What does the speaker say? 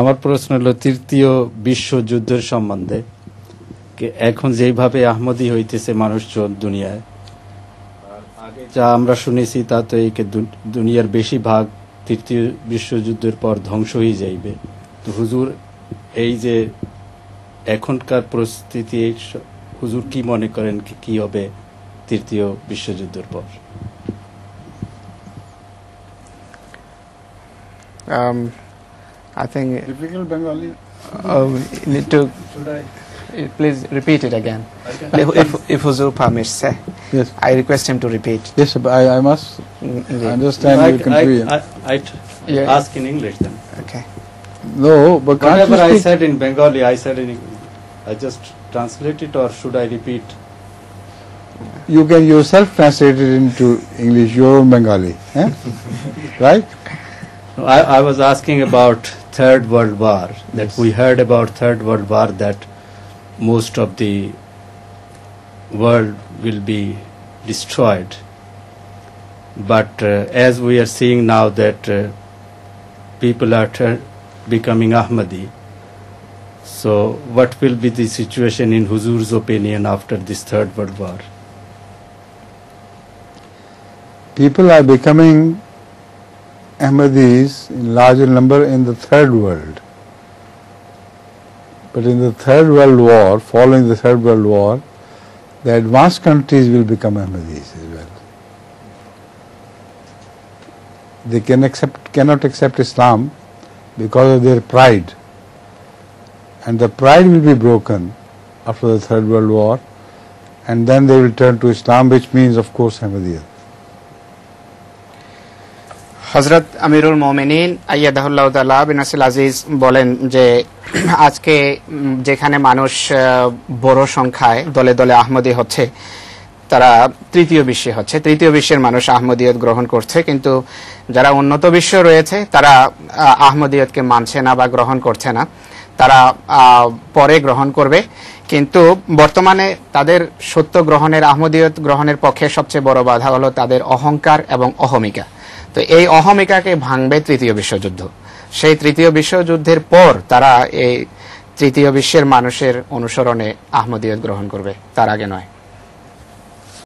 আমার প্রশ্ন হলো তৃতীয় বিশ্বযুদ্ধের সম্বন্ধে। এখন যেভাবে আহমদী হইতেছে মানুষজন দুনিয়ায়, যা আমরা শুনেছি তাতে দুনিয়ার বেশি ভাগ তৃতীয় বিশ্বযুদ্ধের পর ধ্বংস হয়ে যাইবে। তো হুজুর, এই যে এখনকার পরিস্থিতি, হুজুর কি মনে করেন কি হবে তৃতীয় বিশ্বযুদ্ধের পর? I think difficult Bengali. Need to. Please repeat it again. If Huzur permits, Yes. I request him to repeat. Yes, but I must understand your confusion. I ask in English then. Okay. No, but can't Whatever you I speak? said in Bengali, I said in English. I just translate it, or should I repeat? You can yourself translate it into English, your own Bengali, right? No, I was asking about Third World War. That Yes. we heard about Third World War, that most of the world will be destroyed. But as we are seeing now that people are becoming Ahmadi, so what will be the situation in Huzur's opinion after this Third World War? People are becoming Ahmadis in larger number in the third world. But in the Third World War, following the Third World War, the advanced countries will become Ahmadis as well. They cannot accept Islam because of their pride. And the pride will be broken after the Third World War, and then they will turn to Islam, which means, of course, Ahmadiyya. হযরত আমিরুল মুমিনিন আইয়াদাহুল্লাহু তাআলা বিনাসিল আজিজ বলেন যে আজকে যেখানে মানুষ বড় সংখ্যায় দলে দলে আহমদী হচ্ছে, তারা তৃতীয় বিশ্বে হচ্ছে, তৃতীয় বিশ্বের মানুষ আহমদিয়ত গ্রহণ করছে, কিন্তু যারা উন্নত বিশ্ব রয়েছে তারা আহমদিয়তকে মানছে না বা গ্রহণ করছে না। তারা পরে গ্রহণ করবে, কিন্তু বর্তমানে তাদের সত্য গ্রহণের, আহমদিয়ত গ্রহণের পক্ষে সবচেয়ে বড় বাধা হলো তাদের অহংকার এবং অহমিকা। তো এই অহমিকাকে ভাঙবে তৃতীয় বিশ্বযুদ্ধ। সেই তৃতীয় বিশ্বযুদ্ধের পর তারা এই তৃতীয় বিশ্বের মানুষের অনুসরণে আহমদিয়ত গ্রহণ করবে, তার আগে নয়।